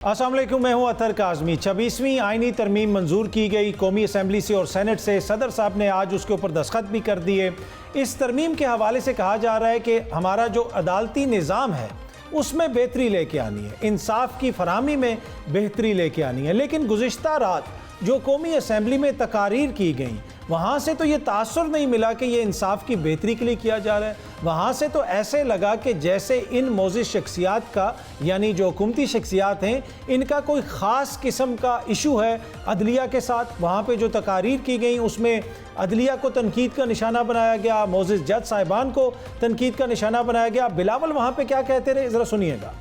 अस्सलाम वालेकुम, मैं हूं अतर काज़मी। 26वीं आइनी तरमीम मंजूर की गई कौमी असम्बली से और सेनेट से। सदर साहब ने आज उसके ऊपर दस्तखत भी कर दिए। इस तरमीम के हवाले से कहा जा रहा है कि हमारा जो अदालती निज़ाम है उसमें बेहतरी लेके आनी है, इंसाफ की फराहमी में बेहतरी लेके आनी है। लेकिन गुज़िश्ता रात जो कौमी असम्बली में तकारीर की गई वहाँ से तो ये तासुर नहीं मिला कि ये इंसाफ की बेहतरी के लिए किया जा रहा है। वहाँ से तो ऐसे लगा कि जैसे इन मोज़िज़ शख्सियात का, यानी जो हुकूमती शख्सियात हैं, इनका कोई ख़ास किस्म का इशू है अदलिया के साथ। वहाँ पे जो तकारीर की गई उसमें अदलिया को तनकीद का निशाना बनाया गया, मोज़िज़ जज साहिबान को तनकीद का निशाना बनाया गया। बिलावल वहाँ पे क्या कहते रहे, ज़रा सुनिएगा।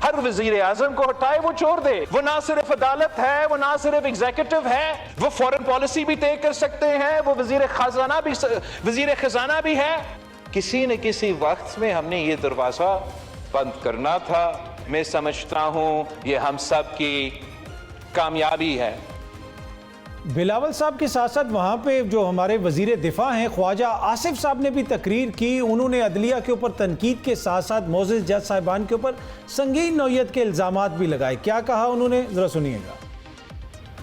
हर वजीर आजम को हटाए, वो छोड़ दे। वो ना सिर्फ अदालत है, वो ना सिर्फ एग्जीक्यूटिव है, वो फॉरेन पॉलिसी भी तय कर सकते हैं, वो वजीर खजाना भी है। किसी न किसी वक्त में हमने ये दरवाजा बंद करना था। मैं समझता हूं ये हम सब की कामयाबी है। बिलावल साहब के साथ साथ वहाँ पे जो हमारे वज़ीर दिफा हैं ख्वाजा आसिफ साहब ने भी तकरीर की। उन्होंने अदलिया के ऊपर तनकीद के साथ साथ मोज़िज़ जज साहिबान के ऊपर संगीन नौयत के इल्ज़ामात भी लगाए। क्या कहा उन्होंने, ज़रा सुनिएगा।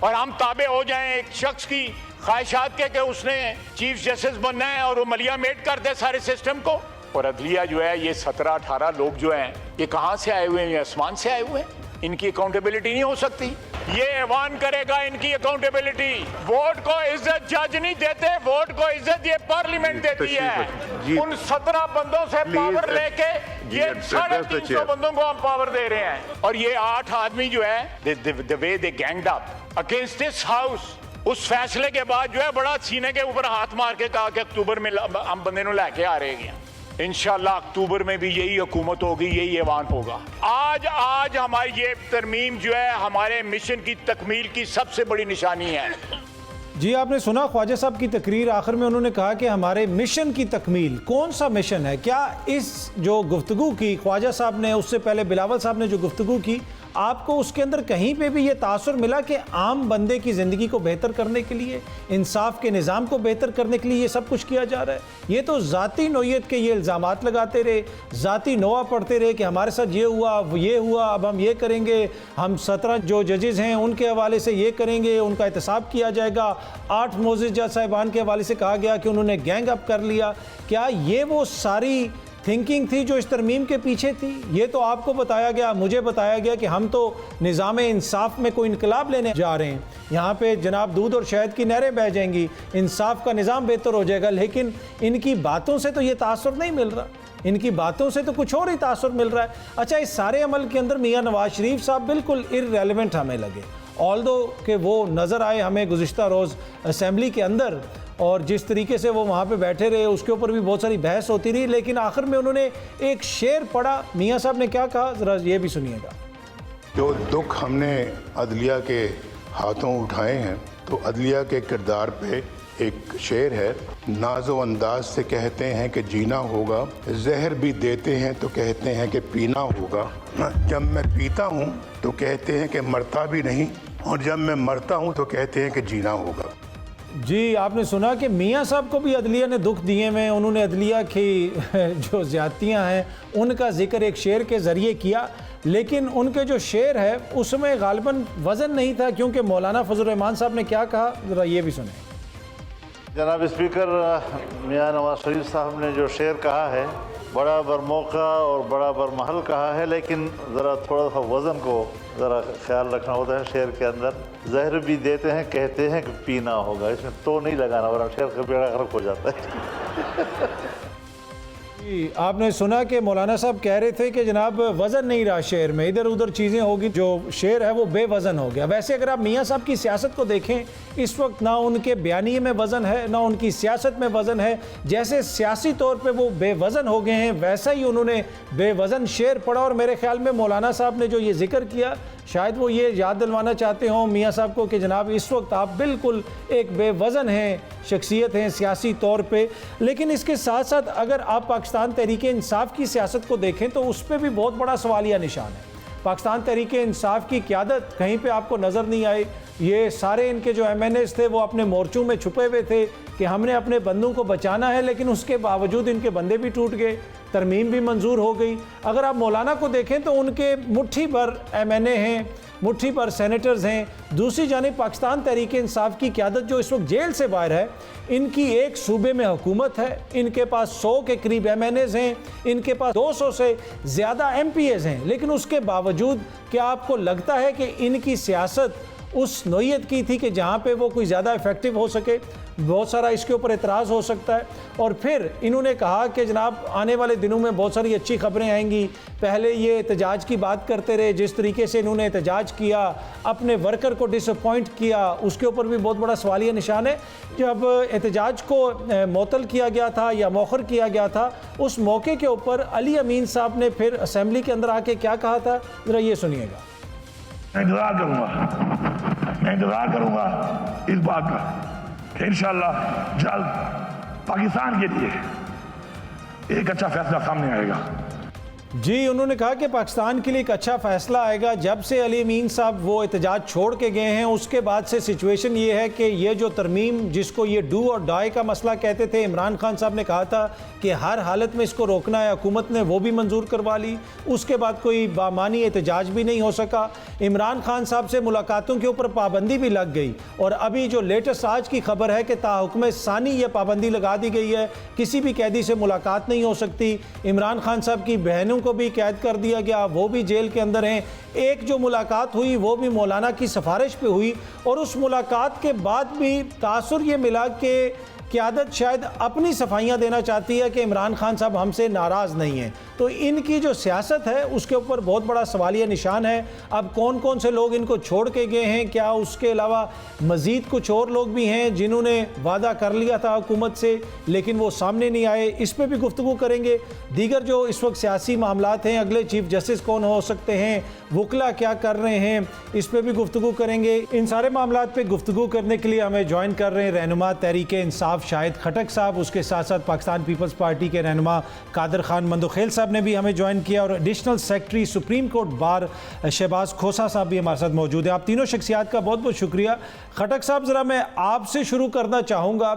और हम ताबे हो जाएं एक शख्स की ख्वाहिशात के कि उसने चीफ जस्टिस बनना है और वो मलिया मेट कर दे सारे सिस्टम को। और अदलिया जो है, ये 17-18 लोग जो हैं, ये कहाँ से आए हुए हैं? ये आसमान से आए हुए हैं। इनकी अकाउंटेबिलिटी नहीं हो सकती। ये ऐवान करेगा इनकी अकाउंटेबिलिटी। वोट को इज्जत जज नहीं देते, वोट को इज्जत ये पार्लियामेंट देती है। उन 17 बंदों से पावर लेके ये 350 बंदों को हम पावर दे रहे हैं। और ये 8 आदमी जो है, the way they ganged up against this house, उस फैसले के बाद जो है बड़ा सीने के ऊपर हाथ मार के कहा कि अक्टूबर में हम बंदे को लेके आ रहे हैं। इंशाल्लाह अक्टूबर में भी यही हुकूमत होगी, यही ऐवान होगा। आज हमारी ये तरमीम जो है हमारे मिशन की तकमील की सबसे बड़ी निशानी है। जी, आपने सुना ख्वाजा साहब की तकरीर। आखिर में उन्होंने कहा कि हमारे मिशन की तकमील। कौन सा मिशन है? क्या इस जो गुफ्तगू की ख्वाजा साहब ने, उससे पहले बिलावल साहब ने जो गुफ्तगू की, आपको उसके अंदर कहीं पे भी ये तासुर मिला कि आम बंदे की ज़िंदगी को बेहतर करने के लिए, इंसाफ के निज़ाम को बेहतर करने के लिए ये सब कुछ किया जा रहा है? ये तो ज़ाती नौयत के ये इल्ज़ामात लगाते रहे, ज़ाती नोआ पढ़ते रहे कि हमारे साथ ये हुआ, अब हम ये करेंगे, हम 17 जो जजेज़ हैं उनके हवाले से ये करेंगे, उनका एहतसाब किया जाएगा। 8 मोज़िज़ जज साहिबान के हवाले से कहा गया कि उन्होंने गैंग अप कर लिया। क्या ये वो सारी थिंकिंग थी जो इस तरमीम के पीछे थी? ये तो आपको बताया गया, मुझे बताया गया कि हम तो निज़ाम इंसाफ में कोई इनकलाब लेने जा रहे हैं, यहाँ पे जनाब दूध और शहद की नहरें बह जाएंगी, इंसाफ का निज़ाम बेहतर हो जाएगा। लेकिन इनकी बातों से तो ये तासुर नहीं मिल रहा, इनकी बातों से तो कुछ और ही तासुर मिल रहा है। अच्छा, इस सारे अमल के अंदर मियाँ नवाज शरीफ साहब बिल्कुल इर्रेलेवेंट हमें लगे, ऑल्दो कि वो नज़र आए हमें गुज़िश्ता रोज़ असम्बली के अंदर, और जिस तरीके से वो वहाँ पे बैठे रहे उसके ऊपर भी बहुत सारी बहस होती रही। लेकिन आखिर में उन्होंने एक शेर पढ़ा। मियाँ साहब ने क्या कहा, ज़रा ये भी सुनिएगा। जो दुख हमने अदलिया के हाथों उठाए हैं, तो अदलिया के किरदार पे एक शेर है, नाज़ो अंदाज से कहते हैं कि जीना होगा, जहर भी देते हैं तो कहते हैं कि पीना होगा। जब मैं पीता हूँ तो कहते हैं कि मरता भी नहीं, और जब मैं मरता हूँ तो कहते हैं कि जीना होगा। जी, आपने सुना कि मियाँ साहब को भी अदलिया ने दुख दिए हैं। उन्होंने अदलिया की जो ज़्यादतियाँ हैं उनका जिक्र एक शेर के ज़रिए किया, लेकिन उनके जो शेर है उसमें गालिबन वज़न नहीं था, क्योंकि मौलाना फजल रहमान साहब ने क्या कहा, ज़रा ये भी सुने। जनाब स्पीकर, मियाँ नवाज शरीफ साहब ने जो शेर कहा है, बड़ा बरमौका और बड़ा बरमहल कहा है, लेकिन ज़रा थोड़ा सा वज़न को ज़रा ख्याल रखना होता है। शेर के अंदर जहर भी देते हैं, कहते हैं कि पीना होगा, इसमें तो नहीं लगाना, वरना शेर का बेड़ा गर्क हो जाता है। जी, आपने सुना कि मौलाना साहब कह रहे थे कि जनाब वज़न नहीं रहा शेर में, इधर उधर चीज़ें होगी, जो शेर है वो बेवज़न हो गया। वैसे अगर आप मियाँ साहब की सियासत को देखें, इस वक्त ना उनके बयानिए में वज़न है, ना उनकी सियासत में वज़न है। जैसे सियासी तौर पे वो बेवज़न हो गए हैं, वैसा ही उन्होंने बेवज़न शेर पढ़ा। और मेरे ख्याल में मौलाना साहब ने जो ये जिक्र किया, शायद वो ये याद दिलवाना चाहते हों मियाँ साहब को कि जनाब इस वक्त आप बिल्कुल एक बेवज़न हैं, शख्सियत हैं सियासी तौर पे। लेकिन इसके साथ साथ अगर आप पाकिस्तान तहरीक इंसाफ की सियासत को देखें तो उस पर भी बहुत बड़ा सवालिया निशान है। पाकिस्तान तहरीक इंसाफ की क़यादत कहीं पे आपको नज़र नहीं आई। ये सारे इनके जो MNAs थे वो अपने मोर्चों में छुपे हुए थे कि हमने अपने बंदों को बचाना है, लेकिन उसके बावजूद इनके बंदे भी टूट गए। तरमीम भी मंजूर हो गई। अगर आप मौलाना को देखें तो उनके मुट्ठी भर MNA हैं, मुट्ठी पर सेनेटर्स हैं। दूसरी जानिब पाकिस्तान तहरीक इंसाफ की क़यादत जो इस वक्त जेल से बाहर है, इनकी एक सूबे में हुकूमत है, इनके पास 100 के करीब MNAs हैं, इनके पास 200 से ज़्यादा MPAs हैं। लेकिन उसके बावजूद क्या आपको लगता है कि इनकी सियासत उस नोयत की थी कि जहाँ पे वो कोई ज़्यादा इफ़ेक्टिव हो सके? बहुत सारा इसके ऊपर एतराज़ हो सकता है। और फिर इन्होंने कहा कि जनाब आने वाले दिनों में बहुत सारी अच्छी खबरें आएंगी। पहले ये एहतजाज की बात करते रहे, जिस तरीके से इन्होंने एहतजाज किया, अपने वर्कर को डिसअपॉइंट किया, उसके ऊपर भी बहुत बड़ा सवालिया निशान है। जब एहतजाज को मुअत्तल किया गया था या मौखर किया गया था, उस मौके के ऊपर अली अमीन साहब ने फिर असम्बली के अंदर आके क्या कहा था, ज़रा ये सुनिएगा। मैं इंतजार करूंगा इस बात का कि इंशाअल्लाह जल्द पाकिस्तान के लिए एक अच्छा फैसला सामने आएगा। जी, उन्होंने कहा कि पाकिस्तान के लिए एक अच्छा फ़ैसला आएगा। जब से अली अमीन साहब वो एहतजाज छोड़ के गए हैं, उसके बाद से सिचुएशन ये है कि ये जो तरमीम जिसको ये डू और डाई का मसला कहते थे, इमरान खान साहब ने कहा था कि हर हालत में इसको रोकना है, हुकूमत ने वो भी मंजूर करवा ली। उसके बाद कोई बामानी एहतजाज भी नहीं हो सका। इमरान खान साहब से मुलाकातों के ऊपर पाबंदी भी लग गई। और अभी जो लेटेस्ट आज की खबर है कि ताहुक्म सानी ये पाबंदी लगा दी गई है, किसी भी कैदी से मुलाकात नहीं हो सकती। इमरान खान साहब की बहनों को भी कैद कर दिया गया, वो भी जेल के अंदर हैं। एक जो मुलाकात हुई वो भी मौलाना की सिफारिश पे हुई, और उस मुलाकात के बाद भी तासुर ये मिला कि क़यादत शायद अपनी सफाइयाँ देना चाहती है कि इमरान खान साहब हमसे नाराज़ नहीं हैं। तो इनकी जो सियासत है उसके ऊपर बहुत बड़ा सवालिया निशान है। अब कौन कौन से लोग इनको छोड़ के गए हैं, क्या उसके अलावा मज़ीद कुछ और लोग भी हैं जिन्होंने वादा कर लिया था हुकूमत से लेकिन वो सामने नहीं आए, इस पर भी गुफ्तगू करेंगे। दीगर जो इस वक्त सियासी मामलात हैं, अगले चीफ जस्टिस कौन हो सकते हैं, वकला क्या कर रहे हैं, इस पर भी गुफ्तगू करेंगे। इन सारे मामलात पे गुफ्तगू करने के लिए हमें ज्वाइन कर रहे हैं रहनुमा तहरीक इंसाफ शाहिद खटक साहब, उसके साथ साथ पाकिस्तान पीपल्स पार्टी के रहनुमा कादर खान मंदोखेल साहब ने भी हमें ज्वाइन किया, और additional secretary supreme court bar Shahbaz खोसा साहब भी हमारे साथ मौजूद हैं। आप तीनों शख्सियात का बहुत बहुत शुक्रिया। खटक साहब, ज़रा मैं आपसे शुरू करना चाहूँगा।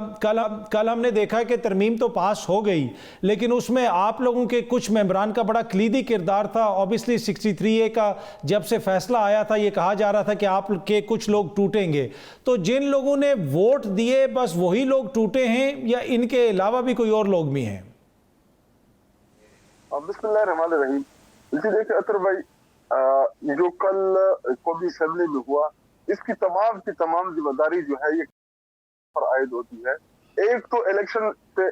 कल हमने देखा कि तरमीम तो पास हो गई, लेकिन उसमें आप लोगों के कुछ मेंबरान का बड़ा कलीदी किरदार था। ऑब्वियसली 63A का जब से फैसला आया था, ये कहा जा रहा था कि आप के कुछ लोग टूटेंगे। तो जिन लोगों ने वोट दिए बस वही लोग टूटे हैं या इनके अलावा भी कोई और लोग भी हैं? बिस्मिल्लाहिर्रहमानिर्रहीम। देखिए अतर भाई, जो कल कौमी असेंबली में हुआ, इसकी तमाम की तमाम जिम्मेदारी जो है ये पर आयद होती है। एक तो इलेक्शन से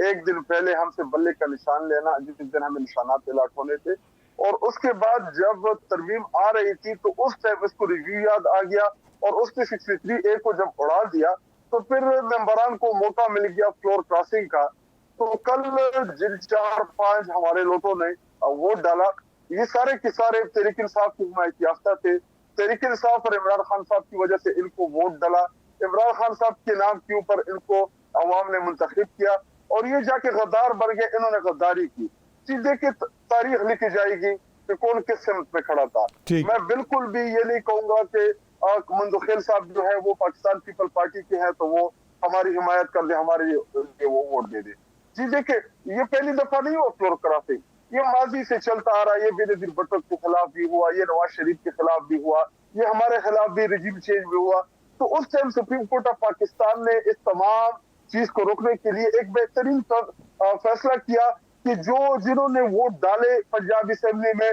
एक दिन पहले हमसे बल्ले का निशान लेना, जिस दिन हमें निशानात अलाट होने थे, और उसके बाद जब तरमीम आ रही थी तो उस टाइम इसको रिव्यू याद आ गया और उसने 63A को जब उड़ा दिया तो फिर मेंबरान को मौका मिल गया फ्लोर क्रॉसिंग का। तो कल जिन 4-5 हमारे लोगों ने वोट डाला, ये सारे के सारे तहरीक इंसाफ की हिमायत याफ्ता थे। तहरीक इंसाफ और इमरान खान साहब की वजह से इनको वोट डाला। इमरान खान साहब के नाम के ऊपर इनको अवाम ने मुंतखब किया और ये जाके गद्दार बन गए, इन्होंने गद्दारी की। सीधे की तारीख लिखी जाएगी कि कौन किस सिमत में खड़ा था। मैं बिल्कुल भी ये नहीं कहूंगा कि मंदोखेल साहब जो है वो पाकिस्तान पीपल पार्टी के हैं तो वो हमारी हिमायत कर दे, हमारे वो वोट दे दे। जी देखिए, ये पहली दफा नहीं हुआ फ्लोर क्रॉसिंग, ये माजी से चलता आ रहा है। ये बेनजीर भुट्टो के खिलाफ भी हुआ, ये नवाज शरीफ के खिलाफ भी हुआ, ये हमारे खिलाफ भी रिजीम चेंज भी हुआ। तो उस time supreme court of Pakistan ने इस तमाम चीज को रोकने के लिए एक बेहतरीन फैसला किया कि जिन्होंने वोट डाले पंजाब असेंबली में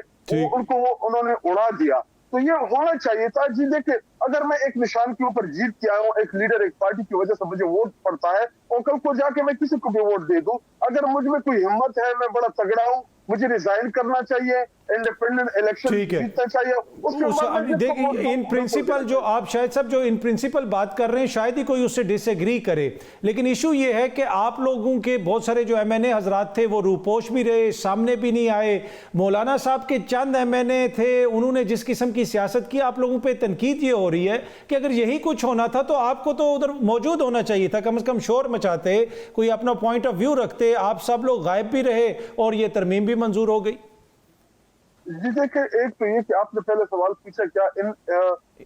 उनको उन्होंने उड़ा दिया। तो ये होना चाहिए था। जी देखिए, अगर मैं एक निशान के ऊपर जीत के आया हूँ, एक लीडर एक पार्टी की वजह से मुझे वोट पड़ता है और कल को जाके मैं किसी को भी वोट दे दूं, अगर मुझ में कोई हिम्मत है, मैं बड़ा तगड़ा हूँ, मुझे रिजाइन करना चाहिए, इंडिपेंडेंट इलेक्शन जीतना चाहिए। इन प्रिंसिपल जो आप शायद सब जो इन प्रिंसिपल बात कर रहे हैं शायद ही कोई उससे डिसएग्री करे, लेकिन इशू ये है कि आप लोगों के बहुत सारे जो MNA हजरात थे वो रूपोश भी रहे, सामने भी नहीं आए। मौलाना साहब के चंद MNA थे, उन्होंने जिस किस्म की सियासत की, आप लोगों पर तनकीद ये हो रही है कि अगर यही कुछ होना था तो आपको तो उधर मौजूद होना चाहिए था, कम से कम शोर मचाते, कोई अपना पॉइंट ऑफ व्यू रखते। आप सब लोग गायब भी रहे और ये तरमीम भी मंजूर हो गई। जी देखिए, एक तो ये कि आपने पहले सवाल पूछा क्या इन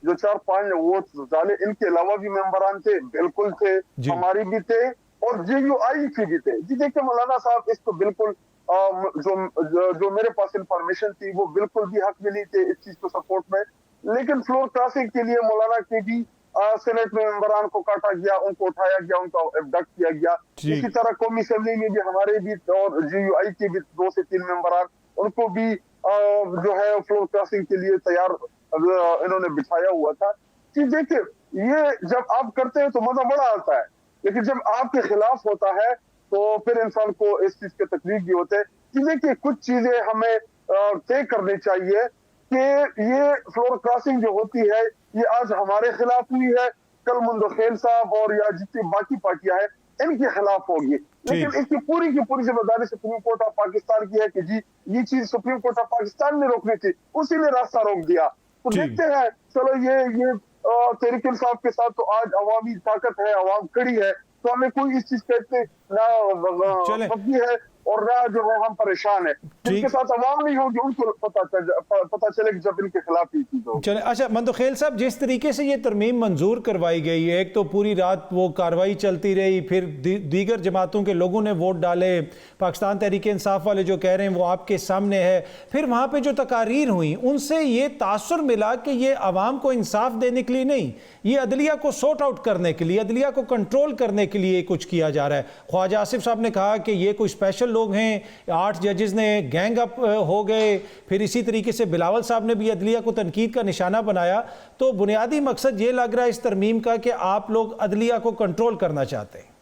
जो 4-5 वोट डाले इनके अलावा भी मेंबरान थे? बिल्कुल थे, हमारी भी थे और JUI के भी थे। जी देखिए, मौलाना साहब इसको बिल्कुल जो मेरे पास इंफॉर्मेशन थी वो बिल्कुल भी हक मिली थी इस चीज को सपोर्ट में। लेकिन फ्लोर क्रॉसिंग के लिए मौलाना के भी सेनेट में मेंबरान को काटा गया, उनको उठाया गया, उनको एबडक्ट किया गया। इसी तरह कौमी असेंबली में भी हमारे भी और GUI के भी 2 से 3 मेंबरान, उनको भी जो है फ्लोर क्रॉसिंग के लिए तैयार इन्होंने बिठाया हुआ था। कि देखिए, ये जब आप करते हैं तो मजा बड़ा आता है, लेकिन जब आपके खिलाफ होता है तो फिर इंसान को इस चीज के तकलीफ भी होते हैं। कि देखिए, कुछ चीजें हमें तय करनी चाहिए कि ये फ्लोर क्रॉसिंग जो होती है ये आज हमारे खिलाफ हुई है, कल मुंदखेल साहब और या जितनी बाकी पार्टियां हैं इनके खिलाफ होगी। लेकिन इसकी पूरी की पूरी जिम्मेदारी सुप्रीम कोर्ट ऑफ पाकिस्तान की है कि जी ये चीज सुप्रीम कोर्ट ऑफ पाकिस्तान ने रोकनी थी, उसी ने रास्ता रोक दिया। तो देखते हैं, चलो ये तहरीक इंसाफ के साथ तो आज अवामी ताकत है, अवाम खड़ी है, तो हमें कोई इस चीज का इतने ना फकी है और ना जो है हम परेशान है। जिनके साथ अवाम नहीं होगी उनको पता चले कि जब इनके खिलाफ ही चीज हो। चले, अच्छा मंदखेल साहब, जिस तरीके से ये तरमीम मंजूर करवाई गई है, एक तो पूरी रात वो कार्रवाई चलती रही, फिर दीगर जमातों के लोगों ने वोट डाले, पाकिस्तान तहरीक इंसाफ वाले जो कह रहे हैं वो आपके सामने है, फिर वहाँ पे जो तकारीर हुई उनसे ये तासुर मिला कि ये अवाम को इंसाफ देने के लिए नहीं, ये अदलिया को सॉर्ट आउट करने के लिए, अदलिया को कंट्रोल करने के लिए कुछ किया जा रहा है। ख्वाजा आसिफ साहब ने कहा कि ये कोई स्पेशल लोग हैं, 8 जजेस ने गैंग अप हो गए, फिर इसी तरीके से बिलावल साहब ने भी अदलिया को तनकीद का निशाना बनाया। तो बुनियादी मकसद ये लग रहा है इस तरमीम का कि आप लोग अदलिया को कंट्रोल करना चाहते हैं।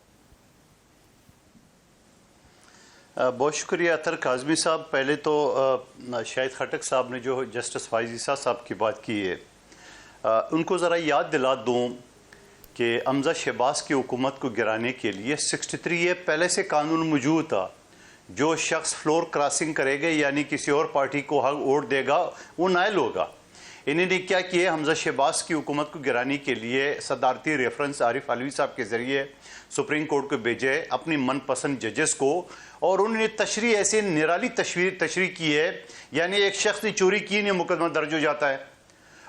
बहुत शुक्रिया अतर काज़मी साहब। पहले तो शाहिद खटक साहब ने जो जस्टिस फाइज ईसा साहब की बात की है, उनको ज़रा याद दिला दूँ कि अमज़ा शहबाज की हुकूमत को गिराने के लिए 63 पहले से कानून मौजूद था। जो शख्स फ्लोर क्रॉसिंग करेगा यानी किसी और पार्टी को हक वोट देगा वो नाइल होगा। इन्होंने क्या किया, हमजा शहबाज की हुकूमत को गिराने के लिए सदारती रेफरेंस आरिफ अलवी साहब के ज़रिए सुप्रीम कोर्ट को भेजे अपनी मनपसंद जजेस को, और उन्होंने तशरी ऐसे निराली तशरी की है, यानी एक शख्स ने चोरी की नहीं मुकदमा दर्ज हो जाता है।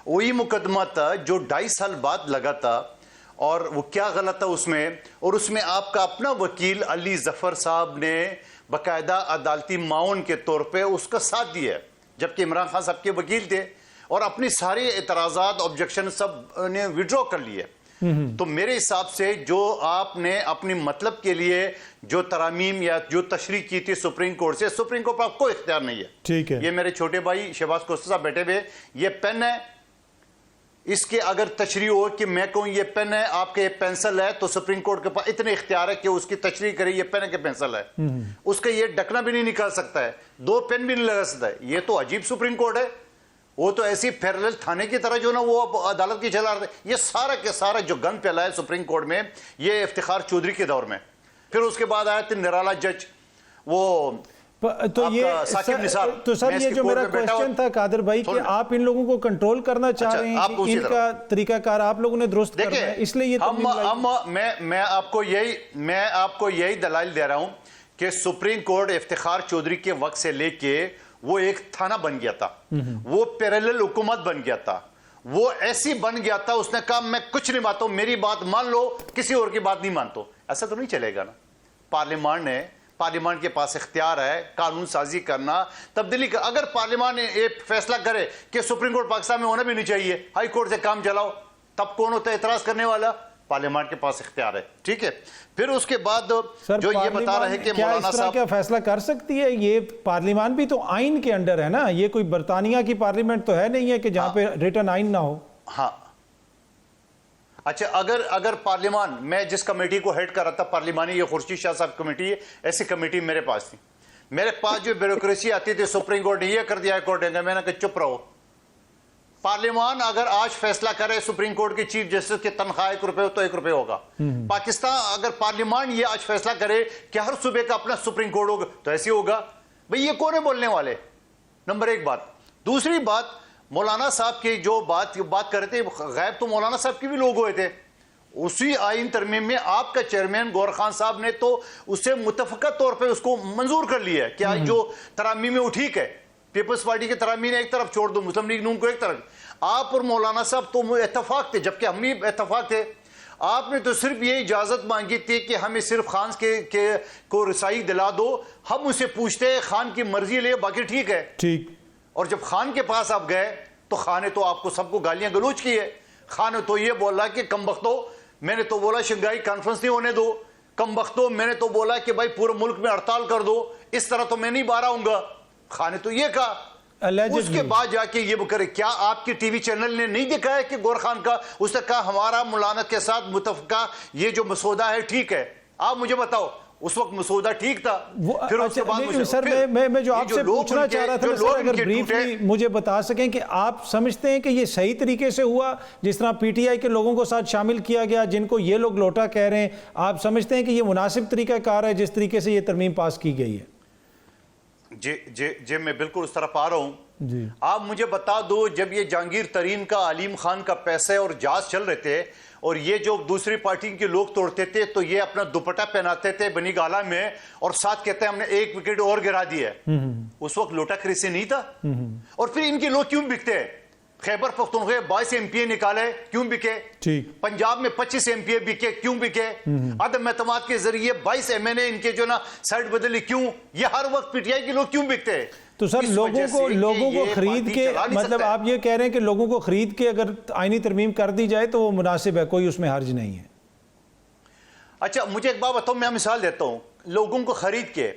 वही मुकदमा था जो 2.5 साल बाद लगा था, और वो क्या गलत था उसमें, और उसमें आपका अपना वकील अली जफ़र साहब ने बाकायदा अदालती माउन के तौर पे उसका साथ दिया, जबकि इमरान खान साहब के वकील थे, और अपनी सारे एतराज़ात ऑब्जेक्शन सब ने विड्रॉ कर लिए। तो मेरे हिसाब से जो आपने अपनी मतलब के लिए जो तरामीम या जो तशरीह की थी सुप्रीम कोर्ट से, सुप्रीम कोर्ट पर कोई इख्तियार नहीं है। ठीक है, ये मेरे छोटे भाई शहबाज कोस्ता साहब बैठे हुए, ये पेन है, इसके अगर तशरीह हो कि मैं कहूँ ये पेन है, आपके ये पेंसिल है, तो सुप्रीम कोर्ट के पास इतने इख्तियार है कि उसकी तशरीह करे ये पेन है कि पेंसिल है। उसका ये ढकना भी नहीं निकाल सकता है, 2 पेन भी नहीं लगा सकता है। ये तो अजीब सुप्रीम कोर्ट है, वो तो ऐसी पैरेलल थाने की तरह जो ना वो अदालत की चला रहे। ये सारा के सारा जो गन फैला है सुप्रीम कोर्ट में, ये इफ्तिखार चौधरी के दौर में। फिर उसके बाद आया थे निराला जज, वो तो ये सर ये जो मेरा क्वेश्चन था कादर भाई कि आप इन लोगों को कंट्रोल करना चाह रहे हैं कि इनका तरीकाकार आप लोगों ने दुरुस्त करना है, इसलिए ये मैं आपको यही दलाइल दे रहा हूं कि सुप्रीम कोर्ट इफ्तिखार चौधरी के वक्त से लेके वो एक थाना बन गया था, वो पैरेलल हुकूमत बन गया था, वो ऐसी बन गया था, उसने कहा मैं कुछ नहीं मानता हूं, मेरी बात मान लो, किसी और की बात नहीं मानता। ऐसा तो नहीं चलेगा ना। पार्लियामान के पास इख्तियार है कानून साजी करना, तब्दीली कर। अगर पार्लियामान एक फैसला करे कि सुप्रीम कोर्ट पाकिस्तान में होना भी नहीं चाहिए, हाई कोर्ट से काम चलाओ, तब कौन होता है एतराज करने वाला? पार्लियामान के पास इख्तियार है। ठीक है, फिर उसके बाद जो ये बता रहे हैं कि मौलाना साहब क्या फैसला कर सकती है? ये पार्लियामान भी तो आइन के अंडर है ना, ये कोई बरतानिया की पार्लियामेंट तो है नहीं है कि जहां पे रिटर्न आइन ना हो। हाँ, अच्छा, अगर पार्लियामान, मैं जिस कमेटी को हेड कर रहा था पार्लियामानी, ये खुर्शीद शाह साहब कमेटी है, ऐसी कमेटी मेरे पास थी। मेरे पास जो ब्यूरोक्रेसी आती थी, सुप्रीम कोर्ट ने ये कर दिया, कोर्ट ने, मैंने कहा चुप रहो। पार्लियामान अगर आज फैसला करे सुप्रीम कोर्ट के चीफ जस्टिस की तनख्वाह 1 रुपए हो तो 1 रुपए होगा। पाकिस्तान अगर पार्लियामान ये आज फैसला करे कि हर सूबे का अपना सुप्रीम कोर्ट होगा तो ऐसे होगा। भाई ये कौन है बोलने वाले? नंबर 1 बात। दूसरी बात, मौलाना साहब की जो बात कर रहे थे, गैब तो मौलाना साहब के भी लोग हुए थे उसी आइन तरमीम में। आपका चेयरमैन गौर खान साहब ने तो उससे मुतफ़क़ा तौर पे उसको मंजूर कर लिया है कि आज जो तरामीम में वो ठीक है, पीपल्स पार्टी के तरामीम एक तरफ छोड़ दो, मुस्लिम लीग नून को एक तरफ। आप और मौलाना साहब तो इत्तफाक थे, जबकि हम भी इत्तफाक थे। आपने तो सिर्फ ये इजाजत मांगी थी कि हमें सिर्फ खान को रसाई दिला दो। हम उससे पूछते हैं खान की मर्जी ले, बाकी ठीक है। ठीक। और जब खान के पास आप गए तो खान ने तो आपको सबको गालियां गलोच की है। खान ने तो ये बोला कि कम बख्तो, मैंने तो बोला शंघाई कॉन्फ्रेंस नहीं होने दो, कम बख्तो मैंने तो बोला कि भाई पूरे मुल्क में हड़ताल कर दो, इस तरह तो मैं नहीं बाहर आऊंगा। खान ने तो ये कहा। उसके बाद जाके ये करे, क्या आपके टीवी चैनल ने नहीं दिखाया कि गौर खान का, उसने कहा हमारा मुलानत के साथ मुतफका ये जो मसौदा है ठीक है। आप मुझे बताओ उस वक्त मसौदा ठीक था? फिर उसके बाद सर मैं जो आपसे पूछना चाह रहा था सर, अगर ब्रीफली मुझे बता सकें कि आप समझते हैं कि ये सही तरीके से हुआ जिस तरह पीटीआई के लोगों को साथ शामिल किया गया, जिनको ये लोग लोटा कह रहे हैं, आप समझते हैं कि ये मुनासिब तरीकाकार है जिस तरीके से ये तरमीम पास की गई है? जी मैं बिल्कुल उस तरफ आ रहा हूं। आप मुझे बता दो, जब ये जहांगीर तरीन का, आलिम खान का पैसे और जहाज चल रहे थे और ये जो दूसरी पार्टी के लोग तोड़ते थे तो ये अपना दुपट्टा पहनाते थे बनी गाला में और साथ कहते हैं हमने 1 विकेट और गिरा दिया। उस वक्त लोटा खरीसी नहीं था। और फिर इनके लोग क्यों बिकते हैं? खैबर पख्तूनख्वा 22 एमपीए निकाले, क्यों बिके? पंजाब में 25 एमपीए बिके, क्यों बिके? अदम एतमाद के जरिए 22 एमएनए इनके जो ना साइड बदली, क्यों? ये हर वक्त पीटीआई के लोग क्यों बिकते हैं? तो सर लोगों को खरीद के, मतलब आप ये कह रहे हैं कि लोगों को खरीद के अगर आईनी तरमीम कर दी जाए तो वो मुनासिब है, कोई उसमें हर्ज नहीं है? अच्छा मुझे एक बात बताओ, मैं मिसाल देता हूं। लोगों को खरीद के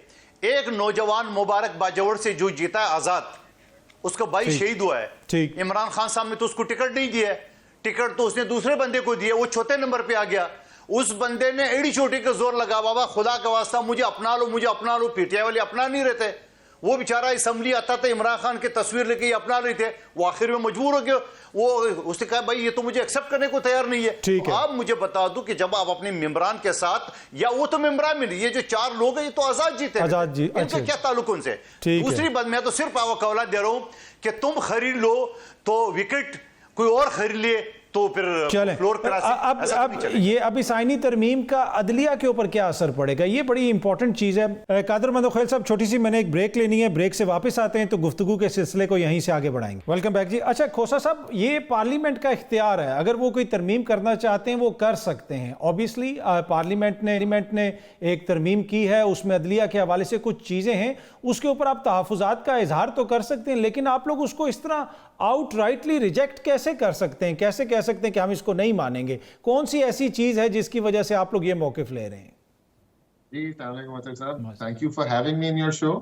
एक नौजवान मुबारक बाजवड़ से जो जीता है आजाद, उसका भाई शहीद हुआ है। इमरान खान साहब ने तो उसको टिकट नहीं दिया, टिकट तो उसने दूसरे बंदे को दिया, वो चौथे नंबर पे आ गया। उस बंदे ने एड़ी चोटी का जोर लगा, बाबा खुदा का वास्ता मुझे अपना लो, मुझे अपना लो। पीटीआई वाले अपना नहीं रहते। वो बेचारा असम्बली आता था, इमरान खान की तस्वीर लेके अपना रहे थे, वो आखिर में मजबूर हो गया। वो उसने कहा भाई ये तो मुझे एक्सेप्ट करने को तैयार नहीं है। तो आप मुझे बता दो कि जब आप अपने मेंबरान के साथ, या वो तो मेंबरान में नहीं, ये जो 4 लोग हैं ये तो आजाद जीते, आजाद जी, इनका क्या ताल्लुक उनसे? दूसरी बात, मैं तो सिर्फ कौला दे रहा हूं कि तुम खरीद लो तो विकेट कोई और खरीद ले तो फिर फ्लोर अब इस आईनी तरमीम का अदलिया के ऊपर क्या असर पड़ेगा, ये बड़ी इंपॉर्टेंट चीज है। कादर मंदोखेल साहब, छोटी सी मैंने एक ब्रेक लेनी है, ब्रेक से वापस आते हैं तो गुफ्तगू के सिलसिले को यहीं से आगे बढ़ाएंगे। वेलकम बैक जी। अच्छा खोसा साहब, ये पार्लियामेंट का इख्तियार है, अगर वो कोई तरमीम करना चाहते हैं वो कर सकते हैं। ऑब्वियसली पार्लियामेंट ने एक तरमीम की है, उसमें अदलिया के हवाले से कुछ चीजें हैं, उसके ऊपर आप तहफ़्फ़ुज़ात का इजहार तो कर सकते हैं, लेकिन आप लोग उसको इस तरह आउटराइटली रिजेक्ट कैसे कर सकते हैं? कैसे कह सकते हैं कि हम इसको नहीं मानेंगे? कौन सी ऐसी चीज है जिसकी वजह से आप लोग ये मौक़िफ़ ले रहे हैं? जी साहब, thank you for having me in your show.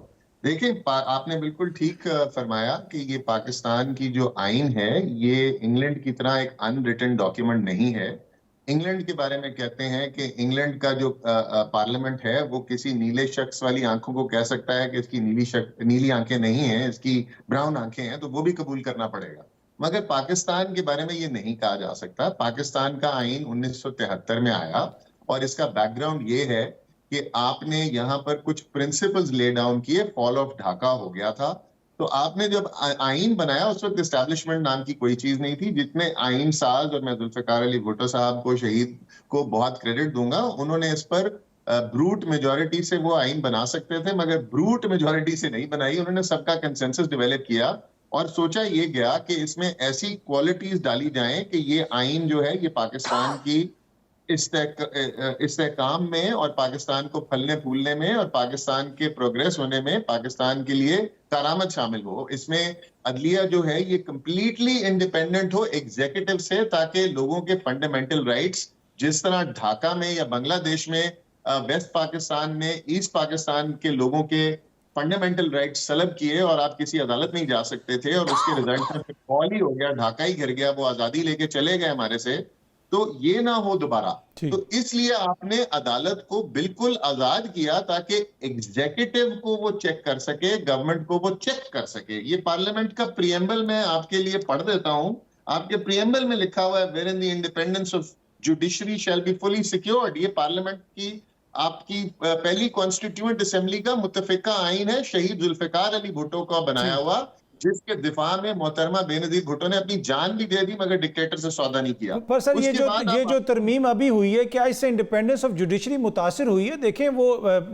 देखिए, आपने बिल्कुल ठीक फरमाया कि ये पाकिस्तान की जो आइन है ये इंग्लैंड की तरह एक अनरिटन डॉक्यूमेंट नहीं है। इंग्लैंड के बारे में कहते हैं कि इंग्लैंड का जो पार्लियामेंट है वो किसी नीले शख्स वाली आंखों को कह सकता है कि इसकी नीली आंखें नहीं हैं, इसकी ब्राउन आंखें हैं, तो वो भी कबूल करना पड़ेगा। मगर पाकिस्तान के बारे में ये नहीं कहा जा सकता। पाकिस्तान का आइन 1973 में आया और इसका बैकग्राउंड ये है कि आपने यहाँ पर कुछ प्रिंसिपल्स ले डाउन किए, फॉल ऑफ ढाका हो गया था। तो आपने जब आइन बनाया उस वक्त एस्टैब्लिशमेंट नाम की कोई चीज नहीं थी। जितने आइन साज, और मैं जुल्फिकार अली भुट्टो साहब को, शहीद को बहुत क्रेडिट दूंगा, उन्होंने इस पर ब्रूट मेजॉरिटी से वो आइन बना सकते थे, मगर ब्रूट मेजॉरिटी से नहीं बनाई। उन्होंने सबका कंसेंसस डेवलप किया और सोचा ये गया कि इसमें ऐसी क्वालिटीज डाली जाएं कि ये आइन जो है ये पाकिस्तान की इस्तेहकाम में और पाकिस्तान को फलने फूलने में और पाकिस्तान के प्रोग्रेस होने में पाकिस्तान के लिए करामत शामिल हो। इसमें अदलिया जो है ये कंप्लीटली इंडिपेंडेंट हो एग्जीक्यूटिव से, ताकि लोगों के फंडामेंटल राइट्स, जिस तरह ढाका में या बांग्लादेश में वेस्ट पाकिस्तान ने ईस्ट पाकिस्तान के लोगों के फंडामेंटल राइट्स सलब किए और आप किसी अदालत नहीं जा सकते थे और उसके रिजल्ट में फॉल ही हो गया, ढाका ही गिर गया, वो आजादी लेके चले गए हमारे से, तो ये ना हो दोबारा। तो इसलिए आपने अदालत को बिल्कुल आजाद किया ताकि एग्जीक्यूटिव को वो चेक कर सके, गवर्नमेंट को वो चेक कर सके। ये पार्लियामेंट का प्रीएम्बल मैं आपके लिए पढ़ देता हूं। आपके प्रीएम्बल में लिखा हुआ है, where in the independence of judiciary shall be fully secured. ये पार्लियामेंट की आपकी पहली कॉन्स्टिट्यूएंट असेंबली का मुत्तफिका आइन है, शहीद जुल्फिकार अली भुट्टो का बनाया हुआ, जिसके दिफा में मोहतरमा बेनजीर भुट्टो ने अपनी जान भी दे दी मगर डिक्टेटर से सौदा नहीं किया। पर सर ये जो तरमीम अभी हुई है, क्या इससे इंडिपेंडेंस ऑफ जुडिशरी मुतासिर हुई है? देखें वो